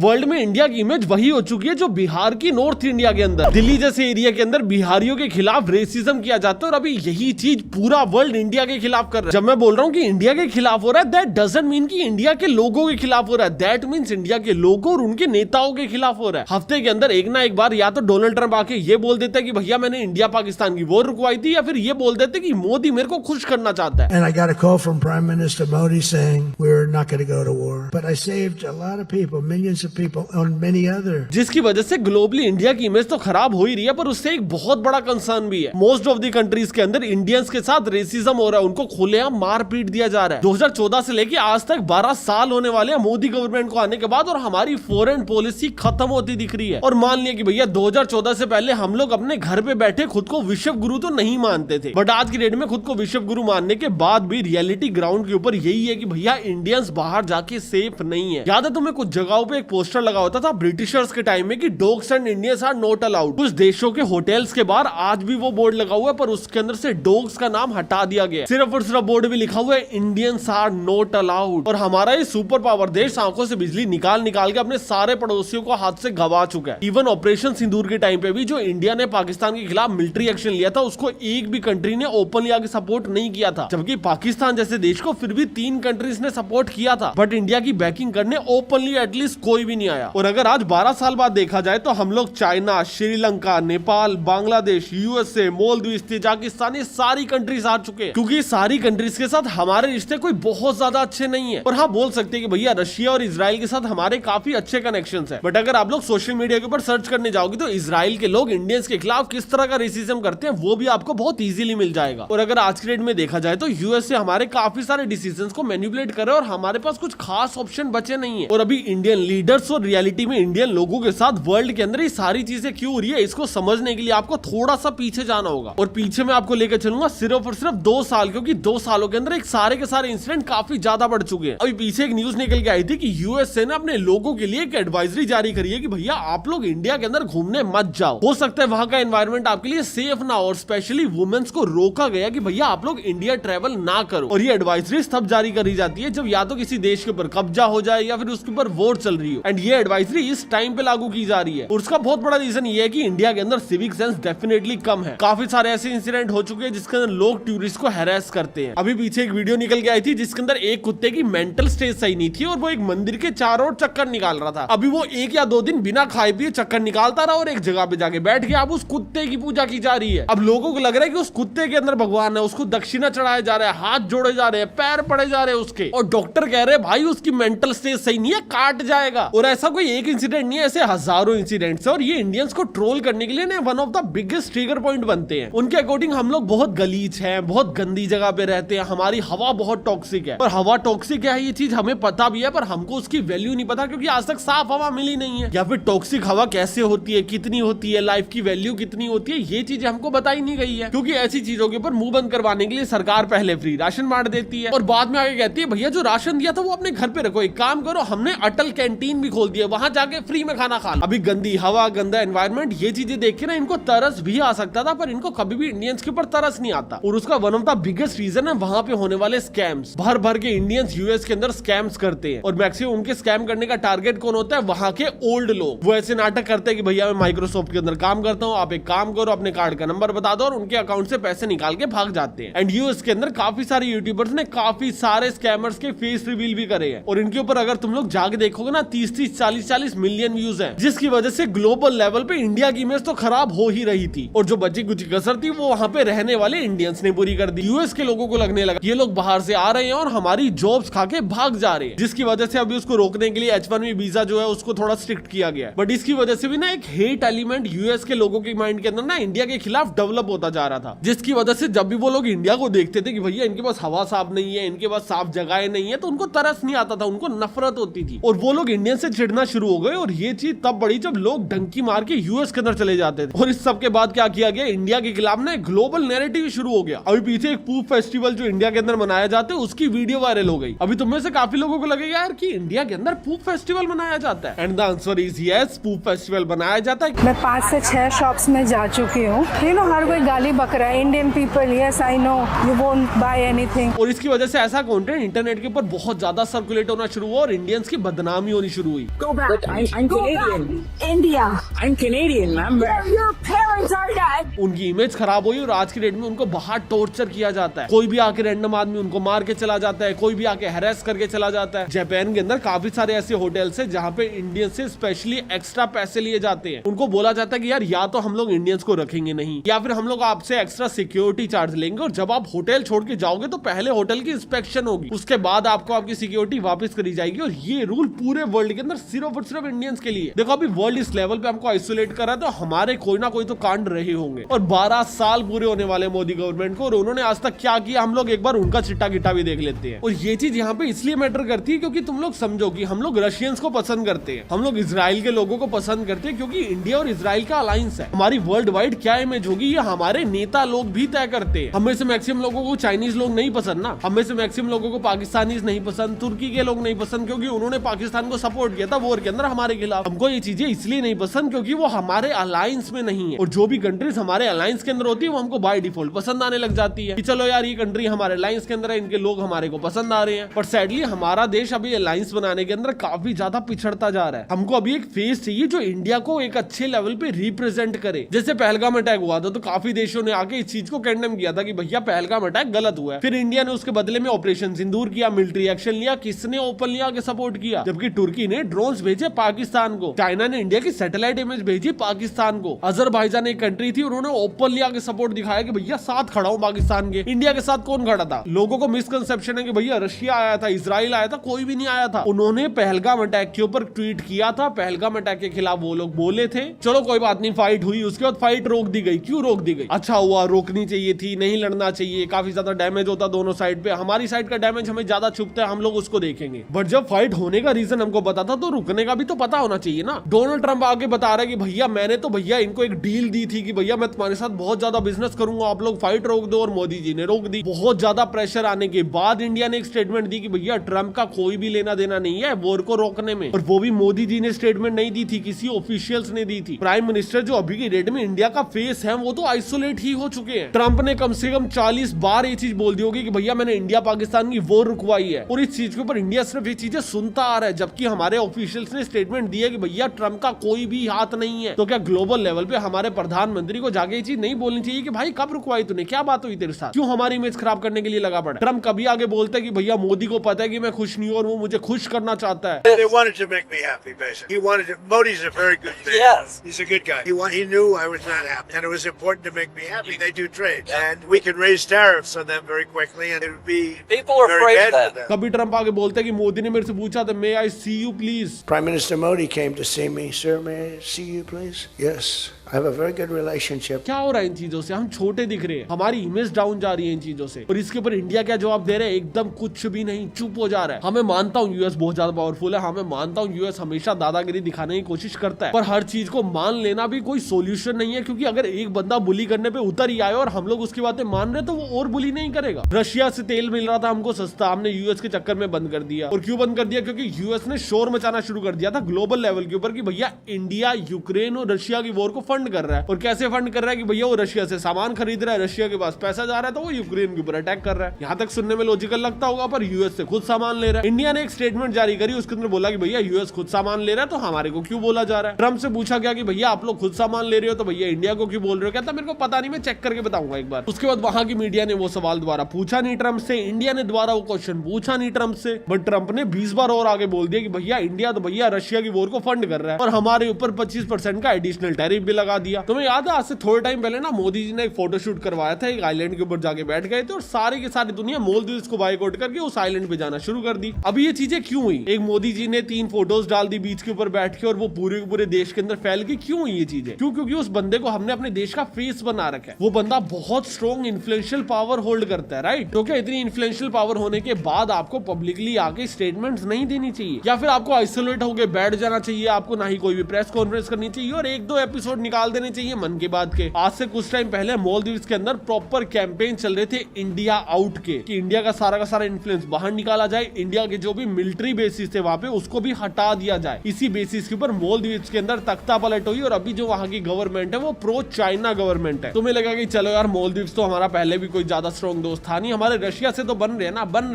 World में India की image वही हो चुकी है जो बिहार की नॉर्थ इंडिया के अंदर, दिल्ली जैसे एरिया के अंदर बिहारियों के खिलाफ रेसिज्म किया जाता है। और अभी यही चीज पूरा वर्ल्ड इंडिया के खिलाफ कर रहा है। जब मैं बोल रहा हूँ कि इंडिया के खिलाफ हो रहा है, दैट डजंट मीन कि इंडिया के लोगों के खिलाफ हो रहा है, दैट मीन्स इंडिया के लोगों और उनके नेताओं के खिलाफ हो रहा है। हफ्ते के अंदर एक ना एक बार या तो डोनाल्ड ट्रंप आके ये बोल देता है कि भैया मैंने इंडिया पाकिस्तान की वॉर रुकवाई थी, या फिर ये बोल देते कि मोदी मेरे को खुश करना चाहता है। And I got a call from Prime Minister Modi saying we're not going to go to war, but I saved a lot of people, millions of people, on many other. जिसकी वजह से ग्लोबली इंडिया की image तो खराब हो ही रही है, पर उससे एक बहुत बड़ा कंसर्न भी है। मोस्ट ऑफ द कंट्रीज के अंदर इंडियंस के साथ रेसिज्म हो रहा है, उनको खुलेआम मार पीट दिया जा रहा है। 2014 से लेके आज तक 12 साल होने वाले हैं मोदी गवर्नमेंट को आने के बाद, और हमारी फॉरेन पॉलिसी खत्म होती दिख रही है। और मान लिया कि भैया 2014 से पहले हम लोग अपने घर पे बैठे खुद को विश्व गुरु तो नहीं मानते थे, बट आज की डेट में खुद को विश्व गुरु मानने के बाद भी रियलिटी ग्राउंड के ऊपर यही है कि भैया इंडियंस बाहर जाके सेफ नहीं है। याद है तुम्हें कुछ जगहों पे एक पोस्टर लगा होता था ब्रिटिशर्स के टाइम में कि dogs and Indians are not allowed. कुछ देशों के होटल्स के बाहर आज भी वो बोर्ड लगा हुआ है, पर उसके अंदर से डॉग्स का नाम हटा दिया गया। सिर्फ और सिर्फ बोर्ड भी लिखा हुआ है इंडियंस आर नॉट अलाउड। और हमारा ये सुपर पावर देश आंखों से बिजली निकाल निकाल के अपने सारे पड़ोसियों को हाथ से गवा चुका है। इवन ऑपरेशन सिंदूर के टाइम पे भी जो इंडिया ने पाकिस्तान के खिलाफ मिलिट्री एक्शन लिया था, उसको एक भी कंट्री ने ओपनली आगे सपोर्ट नहीं किया था, जबकि पाकिस्तान जैसे देश को फिर भी 3 कंट्रीज ने सपोर्ट किया था। बट इंडिया की बैकिंग करने ओपनली एटलीस्ट कोई भी नहीं आया। और अगर आज 12 साल बाद देखा जाए तो हम लोग China, Sri Lanka, Nepal, Bangladesh, USA, Maldives, Tajikistan, ये सारी कंट्रीज आ चुके हैं, क्योंकि सारी कंट्रीज के साथ हमारे रिश्ते कोई बहुत ज्यादा अच्छे नहीं है। और हाँ, बोल सकते हैं कि भैया रशिया और इजराइल के साथ हमारे काफी अच्छे कनेक्शंस हैं, बट अगर आप लोग सोशल मीडिया के ऊपर सर्च करने जाओगे तो इजराइल के लोग इंडियंस के खिलाफ किस तरह का रेसिज्म करते हैं वो भी आपको बहुत इजीली मिल जाएगा। और अगर आज के डेट में देखा जाए तो यूएसए हमारे काफी सारे डिसीजंस को मैनिपुलेट कर रहे हैं, और हमारे पास कुछ खास ऑप्शन बचे नहीं है। और अभी इंडियन लीडर्स और रियलिटी में इंडियन लोगों के साथ वर्ल्ड के अंदर ये सारी चीजें क्यों हो रही है, इसको समझने के लिए आपको थोड़ा सा पीछे जाना होगा। और पीछे मैं आपको लेकर चलूंगा सिर्फ और सिर्फ 2 साल, क्योंकि 2 सालों के अंदर एक सारे के सारे इंसिडेंट काफी ज्यादा बढ़ चुके हैं। अभी पीछे एक न्यूज निकल के आई थी कि यूएसए ने अपने लोगों के लिए एक एडवाइजरी जारी करी है कि भैया आप लोग इंडिया के अंदर घूमने मत जाओ, हो सकता है वहां का एनवायरमेंट आपके लिए सेफ ना हो। और स्पेशली वुमेन्स को रोका गया कि भैया आप लोग इंडिया ट्रेवल ना करो। और ये एडवाइजरी तब जारी करी जाती है जब या तो किसी देश के ऊपर कब्जा हो जाए या फिर उसके ऊपर वोट चल रही हो। एंड ये एडवाइजरी इस टाइम पे लागू की जा रही है, और उसका बहुत बड़ा रीजन ये है कि इंडिया के अंदर सिविक सेंस डेफिनेटली कम है। काफी सारे ऐसे इंसिडेंट हो चुके हैं जिसके अंदर लोग टूरिस्ट को हैरेस करते हैं। अभी पीछे एक वीडियो निकल के आई थी जिसके अंदर एक कुत्ते की मेंटल स्टेज सही नहीं थी, और वो एक मंदिर के चारों ओर चक्कर निकाल रहा था। अभी वो 1 या 2 दिन बिना खाए पिए चक्कर निकालता रहा और एक जगह पे जाके बैठ गया। अब उस कुत्ते की पूजा की जा रही है। अब लोगों को लग रहा है कि उस कुत्ते के अंदर भगवान है, उसको दक्षिणा चढ़ाया जा रहा है, हाथ जोड़े जा रहे हैं, पैर पड़े जा रहे हैं उसके, और डॉक्टर कह रहे हैं भाई उसकी मेंटल स्टेज सही नहीं है, काट जाएगा। और ऐसा कोई एक इंसिडेंट नहीं है, ऐसे हजारों इंसिडेंट्स है। और ये इंडियंस को ट्रोल करने के लिए ना one of the biggest trigger point बनते हैं। उनके अकॉर्डिंग हम लोग बहुत गलीच हैं, बहुत गंदी जगह पे रहते हैं, हमारी हवा बहुत टॉक्सिक है। पर हवा टॉक्सिक है ये चीज हमें पता भी है, पर हमको उसकी वैल्यू नहीं पता, क्योंकि आज तक साफ हवा मिली नहीं है। या फिर टॉक्सिक हवा कैसे होती है, कितनी होती है, लाइफ की वैल्यू कितनी होती है, ये चीजें हमको बताई नहीं गई है। क्योंकि ऐसी चीजों के ऊपर मुंह बंद करवाने के लिए सरकार पहले फ्री राशन बांट देती है, और बाद में आगे कहती है भैया जो राशन दिया था वो अपने घर पे रखो, एक काम करो हमने अटल कैंटीन भी खोल दिया, वहां जाके फ्री में खाना खा लो। अभी गंदी हवा, गंदा एनवायरनमेंट, ये चीजें देख के ना इनको तरस भी आ सकता था, पर इनको कभी भी इंडियंस के ऊपर तरस नहीं आता। और उसका one of the biggest reason है वहां पे होने वाले स्कैम्स। भर भर के इंडियंस यूएस के अंदर स्कैम्स करते हैं, और मैक्सिमम उनके स्कैम करने का टारगेट कौन होता है, वहां के ओल्ड लोग। वो ऐसे नाटक करते हैं कि भैया मैं माइक्रोसॉफ्ट के अंदर काम करता हूँ, आप एक काम करो अपने कार्ड का नंबर बता दो, और उनके अकाउंट से पैसे निकाल के भाग जाते हैं। एंड यूएस के अंदर काफी सारे यूट्यूबर्स ने काफी सारे स्कैमर्स के फेस रिवील भी करे हैं, और इनके ऊपर अगर तुम लोग जाके देखोगे ना 30-30, 40-40 मिलियन व्यूज हैं, जिसकी वजह से ग्लोबल लेवल पे इंडिया की इमेज तो खराब हो ही रही थी। और जो बची कुछ कसर थी वो वहां पे रहने वाले इंडियंस ने पूरी कर दी। यूएस के लोगों को लगने लगा ये लोग बाहर से आ रहे हैं और हमारी जॉब्स खा के भाग जा रहे हैं, जिसकी वजह से अभी उसको रोकने के लिए H1B वीजा जो है उसको थोड़ा स्ट्रिक्ट किया गया है। बट इसकी वजह से भी ना एक हेट एलिमेंट यूएस के लोगों के माइंड के अंदर ना इंडिया के खिलाफ डेवलप होता जा रहा था, जिसकी वजह से जब भी वो लोग इंडिया को देखते थे कि भैया इनके पास हवा साफ नहीं है, इनके पास साफ जगह नहीं है, तो उनको तरस नहीं आता था, उनको नफरत होती थी, और वो लोग इंडियन से चिढ़ना शुरू हो गए। और ये चीज तब बढ़ी जब लोग डंकी मार के यूएस के अंदर चले जाते थे। और इस सब के बाद क्या किया गया, इंडिया के खिलाफ ना ग्लोबल नैरेटिव शुरू हो गया। अभी पीछे एक पूप फेस्टिवल जो इंडिया के अंदर मनाया जाता है उसकी वीडियो वायरल हो गई। अभी तुम में से काफी लोगों को लगेगा यार कि इंडिया के अंदर पूप फेस्टिवल मनाया जाता है, and the answer is yes, poop festival बनाया जाता है। मैं 5 से 6 शॉप्स में जा चुकी हूँ। हर कोई गाली बक रहा है, Indian people, yes I know you won't buy anything. और इसकी वजह से ऐसा कंटेंट इंटरनेट के ऊपर बहुत ज्यादा सर्कुलेट होना शुरू हुआ और इंडियंस की बदनामी होनी शुरू हुई। Go back. But I'm Go Canadian. back. India. I'm Canadian, ma'am. Your parents are dead. उनकी इमेज खराब हुई और आज की डेट में उनको बाहर टॉर्चर किया जाता है। कोई भी आके रैंडम आदमी उनको मार के चला जाता है, कोई भी आके हैरेस करके चला जाता है। जापान के अंदर काफी सारे ऐसे होटल्स है जहाँ पे इंडियन से स्पेशली एक्स्ट्रा पैसे लिए जाते हैं। उनको बोला जाता है कि यार या तो हम लोग इंडियंस को रखेंगे नहीं, या फिर हम लोग आपसे एक्स्ट्रा सिक्योरिटी चार्ज लेंगे, और जब आप होटल छोड़ के जाओगे तो पहले होटल की इंस्पेक्शन होगी, उसके बाद आपको आपकी सिक्योरिटी वापस करी जाएगी। और ये रूल पूरे वर्ल्ड के अंदर सिर्फ और सिर्फ इंडियंस के लिए। देखो अभी वर्ल्ड इस लेवल पे हमको आइसोलेट कर रहा है, तो हमारे कोई ना कोई तो कांड रहे होंगे। और 12 साल पूरे होने वाले मोदी गवर्नमेंट को, और उन्होंने आज तक क्या किया हम लोग एक बार उनका चिट्टा गिट्टा भी देख लेते हैं। और ये चीज यहाँ पे इसलिए मैटर करती है क्योंकि तुम लोग समझो कि हम लोग रशियंस को पसंद करते हैं, हम लोग इजराइल के लोगों को पसंद करते हैं, क्योंकि इंडिया और इजराइल का अलायंस है। हमारी वर्ल्ड वाइड क्या इमेज होगी ये हमारे नेता लोग भी तय करते हैं। हमें से मैक्सिमम लोगों को चाइनीज लोग नहीं पसंद ना, हमें से मैक्सिमम लोगों को पाकिस्तानीज नहीं पसंद, तुर्की के लोग नहीं पसंद, क्योंकि उन्होंने पाकिस्तान को सपोर्ट किया था वॉर के अंदर हमारे खिलाफ। हमको ये चीजें इसलिए नहीं पसंद क्योंकि वो हमारे अलायंस में नहीं है। और जो भी कंट्रीज हमारे अलायंस के अंदर होती है वो हमको बाय डिफॉल्ट पसंद आने लग जाती है कि चलो यार ये कंट्री हमारे अलायंस के अंदर है, इनके लोग हमारे को पसंद आ रहे हैं। पर सैडली हमारा देश अभी अलायंस बनाने के अंदर काफी ज्यादा पिछड़ता जा रहा है। हमको अभी एक फेस चाहिए जो इंडिया को एक अच्छे लेवल पे रिप्रेजेंट करे। जैसे पहलगाम अटैक हुआ था तो काफी देशों ने आके इस चीज को कंडेम किया था कि भैया पहलगाम अटैक गलत हुआ है। फिर इंडिया ने उसके बदले में ऑपरेशन सिंदूर किया, मिलिट्री एक्शन लिया। किसने ओपनली आके सपोर्ट किया? जबकि तुर्की ने ड्रोन्स भेजे पाकिस्तान को, चाइना ने इंडिया की सैटेलाइट इमेज भेजी पाकिस्तान को, अजरबैजान एक कंट्री थी उन्होंने ओपनली आके सपोर्ट दिखाया कि भैया साथ खड़ा हूं पाकिस्तान के। इंडिया के साथ कौन खड़ा था? लोगों को मिसकंसेप्शन है कि भैया रशिया आया था, इजराइल आया था, कोई भी नहीं आया था। उन्होंने पहलगाम अटैक के ऊपर ट्वीट किया था, पहलगाम अटैक के खिलाफ वो लोग बोले थे। चलो कोई बात नहीं, फाइट हुई, उसके बाद फाइट रोक दी गई। क्यों रोक दी गई? अच्छा हुआ, रोकनी चाहिए थी, नहीं लड़ना चाहिए, काफी ज्यादा डैमेज होता दोनों साइड पे। हमारी साइड का डैमेज हमें ज्यादा चुभता है, हम लोग उसको देखेंगे। बट जब फाइट होने का रीजन हमको पता था तो रुकने का भी तो पता होना चाहिए ना। डोनाल्ड ट्रंप आगे बता रहा है कि भैया मैंने तो भैया इनको एक डील दी थी कि भैया मैं तुम्हारे साथ बहुत ज्यादा बिजनेस करूंगा, आप लोग फाइट रोक दो, और मोदी जी ने रोक दी। बहुत ज्यादा प्रेशर आने के बाद इंडिया ने एक स्टेटमेंट दी कि भैया ट्रंप का कोई भी लेना देना नहीं है वॉर को रोकने में। और वो भी मोदी जी ने स्टेटमेंट नहीं दी थी, किसी ऑफिशियल्स ने दी थी। प्राइम मिनिस्टर जो अभी की डेट में इंडिया का फेस है वो तो आइसोलेट ही हो चुके हैं। ट्रंप ने कम से कम 40 बार ये चीज बोल दी होगी कि भैया मैंने इंडिया पाकिस्तान की वॉर रुकवाई है, और इस चीज के ऊपर इंडिया सिर्फ ये चीजें सुनता आ रहा है, जबकि हमारे ऑफिशियल्स ने स्टेटमेंट दी है कि भैया ट्रंप का कोई भी हाथ नहीं है। तो क्या ग्लोबल लेवल पे हमारे प्रधानमंत्री को जाके ये चीज नहीं बोलनी चाहिए कि भाई कब रुकवाई तूने, क्या बात हुई तेरे साथ, क्यों हमारी इमेज खराब करने के लिए लगा पड़ा? ट्रंप कभी आगे बोलता है कि भैया मोदी को पता है कि मैं खुश नहीं हूं और वो मुझे खुश करना चाहता है। They wanted to make me happy, basically. He wanted to. Modi's a very good man. Yes. He's a good guy. He knew I was not happy, and it was important to make me happy. They do trade, and we can raise tariffs on them very quickly, and it would be People are very afraid bad of for that. them. कभी Trump आगे बोलता है कि मोदी ने मेरे से पूछा था may I see you please. Prime Minister Modi came to see me. Sir, may I see you, please? Yes. I have a very good relationship. क्या हो रहा है इन चीजों से? हम छोटे दिख रहे हैं, हमारी इमेज डाउन जा रही है इन चीजों से, और इसके ऊपर इंडिया क्या जवाब दे रहे हैं? एकदम कुछ भी नहीं, चुप हो जा रहा है। हमें मानता हूँ यूएस बहुत ज्यादा पावरफुल है, हमें मानता हूँ यूएस हमेशा दादागिरी दिखाने की कोशिश करता है, पर हर चीज को मान लेना भी कोई सोल्यूशन नहीं है। क्योंकि अगर एक बंदा बुली करने पे उतर ही आए और हम लोग उसकी बातें मान रहे तो वो और बुली नहीं करेगा। रशिया से तेल मिल रहा था हमको सस्ता, हमने यूएस के चक्कर में बंद कर दिया। और क्यों बंद कर दिया? क्योंकि यूएस ने शोर मचाना शुरू कर दिया था ग्लोबल लेवल के ऊपर कि भैया इंडिया यूक्रेन और रशिया की वॉर को फंड कर रहा है। और कैसे फंड कर रहा है? कि भैया वो रशिया से सामान खरीद रहा है, रशिया के पास पैसा जा रहा है तो वो यूक्रेन के ऊपर अटैक कर रहा है। यहाँ तक सुनने में लॉजिकल लगता होगा, पर यूएस से खुद सामान ले रहा है। इंडिया ने एक स्टेटमेंट जारी करी, उसके अंदर बोला कि भैया यूएस खुद सामान ले रहा है तो हमारे को क्यों बोला जा रहा है? ट्रंप से पूछा गया कि भैया आप लोग खुद सामान ले रहे हो तो भैया इंडिया को क्यों बोल रहे हो? कहता मेरे को पता नहीं, मैं चेक करके बताऊंगा एक बार। उसके बाद वहां की मीडिया ने वो सवाल दोबारा पूछा नहीं ट्रंप से, इंडिया ने दोबारा वो क्वेश्चन पूछा नहीं ट्रंप से, बट ट्रंप ने 20 बार और आगे बोल दिया कि भैया इंडिया तो भैया रशिया की वॉर को फंड कर रहा है और हमारे ऊपर 25% का एडिशनल टैरिफ भी लगा दिया। तुम्हें याद है आज से थोड़े टाइम पहले ना मोदी जी ने एक फोटोशूट करवाया था, एक आइलैंड के ऊपर जाके बैठ गए थे और सारी की सारी दुनिया मालदीव्स को बायकॉट करके उस आइलैंड पे जाना शुरू कर दी। अभी ये चीजें क्यों हुई? एक मोदी जी ने 3 फोटोज डाल दी बीच के ऊपर बैठ के और वो पूरे के पूरे देश के अंदर फैल गई। क्यों हुई ये चीजें? क्यों? क्योंकि उस बंदे को हमने अपने देश का फेस बना रखा है। वो बंदा बहुत स्ट्रॉन्ग इन्फ्लुएंशियल पावर होल्ड करता है, राइट? तो क्या इतनी इन्फ्लुएंशियल पावर होने के बाद आपको पब्लिकली आके स्टेटमेंट्स नहीं देनी चाहिए, या फिर आपको आइसोलेट होकर बैठ जाना चाहिए? आपको ना ही कोई भी प्रेस कॉन्फ्रेंस करनी चाहिए और 1-2 एपिसोड निकाल देने चाहिए मन की बात के। आज से कुछ टाइम पहले मालदीव्स के अंदर प्रॉपर कैंपेन चल रहे थे इंडिया आउट के, कि इंडिया का सारा इन्फ्लुएंस बाहर निकाला जाए, इंडिया के जो भी मिलिट्री बेसिस थे वहां पे उसको भी हटा दिया जाए। इसी बेसिस के ऊपर मालदीव्स के अंदर तख्ता पलट हुई और अभी जो वहां की गवर्नमेंट है वो प्रो चाइना गवर्नमेंट है। तुम्हें लगा कि चलो यार मालदीव्स तो हमारा पहले भी कोई ज्यादा स्ट्रॉन्ग दोस्त था नहीं, हमारे रशिया से तो बन रहे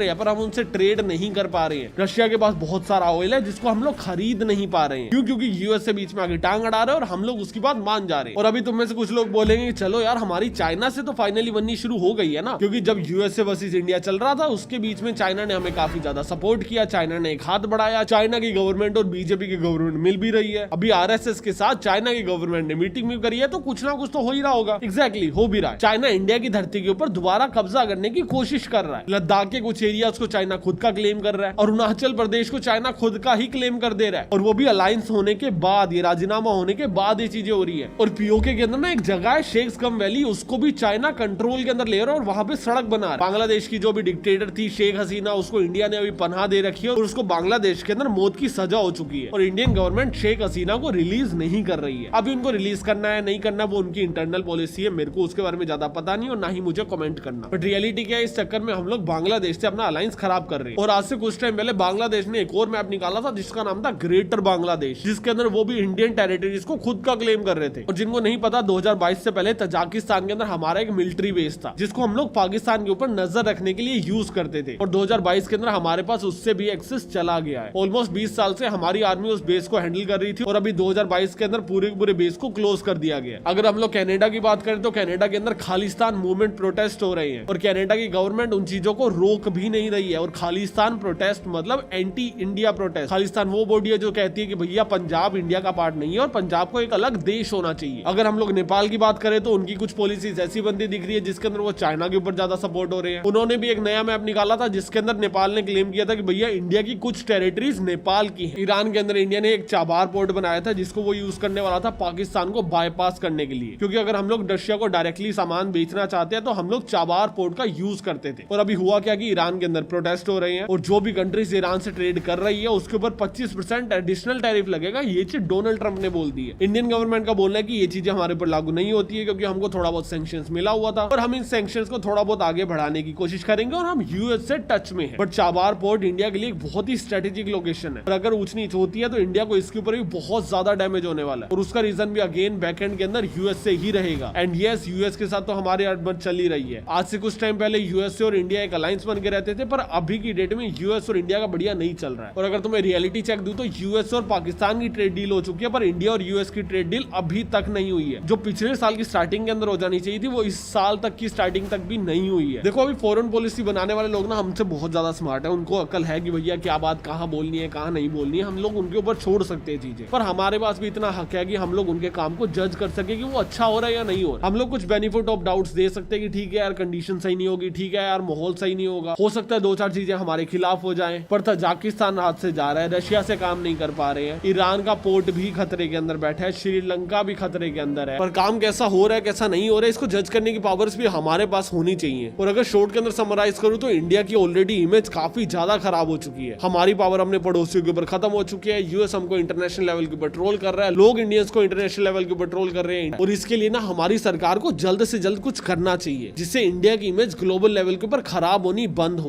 हैं पर हम उनसे ट्रेड नहीं कर पा रहे हैं। रशिया के पास बहुत सारा ऑयल है जिसको हम लोग खरीद नहीं पा रहे हैं। क्यों? क्योंकि यूएस से बीच में आगे टांग अड़ा रहे हैं और हम लोग उसकी बात मान जा रहे हैं। और अभी तुम में से कुछ लोग बोलेंगे कि चलो यार हमारी चाइना से तो फाइनली बननी शुरू हो गई है ना, क्योंकि जब यूएसए वर्सेस इंडिया चल रहा था उसके बीच में चाइना ने हमें काफी ज्यादा सपोर्ट किया, चाइना ने एक हाथ बढ़ाया, चाइना की गवर्नमेंट और बीजेपी की गवर्नमेंट मिल भी रही है। अभी आरएसएस के साथ चाइना की गवर्नमेंट ने मीटिंग भी करी है, तो कुछ ना कुछ तो हो ही रहा होगा। एग्जैक्टली हो भी रहा है। चाइना इंडिया की धरती के ऊपर दोबारा कब्जा करने की कोशिश कर रहा है। लद्दाख के कुछ एरियाज को चाइना खुद का क्लेम कर रहा है और अरुणाचल प्रदेश को चाइना खुद का ही क्लेम कर दे रहा है। और वो भी अलायंस होने के बाद, ये राजीनामा होने के बाद ये चीजें हो रही है। और पीओके के अंदर ना एक जगह है शेखसगम वैली, उसको भी चाइना कंट्रोल के अंदर ले रहा है और वहां पे सड़क बना रहा है। बांग्लादेश की जो भी डिक्टेटर थी शेख हसीना, उसको इंडिया ने अभी पनाह दे रखी है और उसको बांग्लादेश के अंदर मौत की सजा हो चुकी है और इंडियन गवर्नमेंट शेख हसीना को रिलीज नहीं कर रही है। अभी उनको रिलीज करना है नहीं करना वो उनकी इंटरनल पॉलिसी है, मेरे को उसके बारे में ज्यादा पता नहीं और ना ही मुझे कमेंट करना। बट रियलिटी क्या है, इस चक्कर में हम लोग बांग्लादेश से अपना अलायंस खराब कर रहे हैं। और आज से कुछ टाइम पहले बांग्लादेश ने एक और मैप निकाला था जिसका नाम था ग्रेटर बांग्लादेश, जिसके अंदर वो भी इंडियन टेरिटरीज को खुद का क्लेम कर रहे थे। और जिनको नहीं पता 2022 से पहले तजाकिस्तान के अंदर हमारा एक मिलिट्री बेस था जिसको हम लोग पाकिस्तान के ऊपर नजर रखने के लिए यूज करते थे और 2022 के अंदर हमारे पास उससे भी एक्सेस चला गया है। ऑलमोस्ट 20 साल से हमारी आर्मी उस बेस को हैंडल कर रही थी और अभी 2022 के अंदर पूरे बेस को क्लोज कर दिया गया। अगर हम लोग कनाडा की बात करें तो कनाडा के अंदर खालिस्तान मूवमेंट प्रोटेस्ट हो रहे हैं और कनाडा की गवर्नमेंट उन चीजों को रोक भी नहीं रही है। और खालिस्तान प्रोटेस्ट मतलब एंटी इंडिया प्रोटेस्ट। खालिस्तान वो बॉडी है जो कहती है कि भैया पंजाब इंडिया का पार्ट नहीं है और पंजाब को एक अलग देश होना चाहिए। अगर हम लोग नेपाल की बात करें तो उनकी कुछ पॉलिसीज ऐसी बनती दिख रही है जिसके अंदर वो चाइना के ऊपर ज्यादा सपोर्ट हो रहे हैं। उन्होंने भी एक नया मैप निकाला था जिसके अंदर नेपाल ने क्लेम किया था कि भैया इंडिया की कुछ टेरिटरीज नेपाल की है। ईरान के अंदर इंडिया ने एक चाबार पोर्ट बनाया था जिसको वो यूज करने वाला था पाकिस्तान को बाईपास करने के लिए, क्योंकि अगर हम लोग रशिया को डायरेक्टली सामान बेचना चाहते हैं तो हम लोग चाबार पोर्ट का यूज करते थे। और अभी हुआ क्या कि ईरान के अंदर प्रोटेस्ट हो रहे हैं और जो भी कंट्रीज ईरान से ट्रेड कर रही है उसके ऊपर 25% एडिशनल टैरिफ लगेगा। ये चीज डोनाल्ड ट्रंप ने बोल दी है। इंडियन गवर्नमेंट का बोलना है कि ये चीजें हमारे ऊपर लागू नहीं होती है क्योंकि हमको थोड़ा बहुत सैंक्शंस मिला हुआ था और हम इन सैंक्शंस को थोड़ा बहुत आगे बढ़ाने की कोशिश करेंगे और हम यूएस से टच में है। बट चाबार पोर्ट इंडिया के लिए एक बहुत ही स्ट्रेटेजिक लोकेशन है और अगर ऊंच नीच होती है तो इंडिया को इसके ऊपर भी बहुत ज्यादा डैमेज होने वाला है और उसका रीजन भी अगेन बैकएंड के अंदर यूएस से ही रहेगा। एंड यस, यूएस के साथ तो हमारी अड़बड़ चल ही रही है। आज से कुछ टाइम पहले यूएस और इंडिया एक अलायंस बन के रहते थे पर अभी की डेट में यूएस और इंडिया का बढ़िया नहीं चल रहा है। और अगर तुम्हें रियलिटी चेक दूं तो यूएस और पाकिस्तान की ट्रेड डील हो चुकी है पर इंडिया और यूएस की ट्रेड डील अभी तक नहीं हुई है। जो पिछले साल की स्टार्टिंग के अंदर हो जानी चाहिए थी वो इस साल तक की स्टार्टिंग तक भी नहीं हुई है। देखो अभी फॉरेन पॉलिसी बनाने वाले लोग ना हमसे बहुत ज्यादा स्मार्ट है, उनको अकल है कि भैया क्या बात कहाँ बोलनी है कहाँ नहीं बोलनी है, हम लोग उनके ऊपर छोड़ सकते हैं चीजें। पर हमारे पास भी इतना हक है कि हम लोग उनके काम को जज कर सके कि वो अच्छा हो रहा है या नहीं हो रहा। हम लोग कुछ बेनिफिट ऑफ डाउट्स दे सकते हैं कि ठीक है यार कंडीशन सही नहीं होगी, ठीक है यार माहौल सही नहीं होगा, हो सकता है 2-4 चीजें हमारे खिलाफ हो जाएं। पर तजाकिस्तान हाथ से जा रहा है, रशिया से काम नहीं कर पा रहे हैं, ईरान का पोर्ट भी खतरे के अंदर बैठा है, श्रीलंका भी खतरे के अंदर है। पर काम कैसा हो रहा है कैसा नहीं हो रहा है इसको जज करने की पावर्स भी हमारे पास होनी चाहिए। और अगर शॉर्ट के अंदर समराइज करूं तो इंडिया की ऑलरेडी इमेज काफी ज्यादा खराब हो चुकी है। हमारी पावर अपने पड़ोसियों के ऊपर खत्म हो चुकी है, यूएस हमको इंटरनेशनल लेवल के ऊपर ट्रोल कर रहा है, लोग इंडियंस को इंटरनेशनल लेवल के ऊपर ट्रोल कर रहे हैं। और इसके लिए ना हमारी सरकार को जल्द से जल्द कुछ करना चाहिए जिससे इंडिया की इमेज ग्लोबल लेवल के ऊपर खराब होनी बंद हो।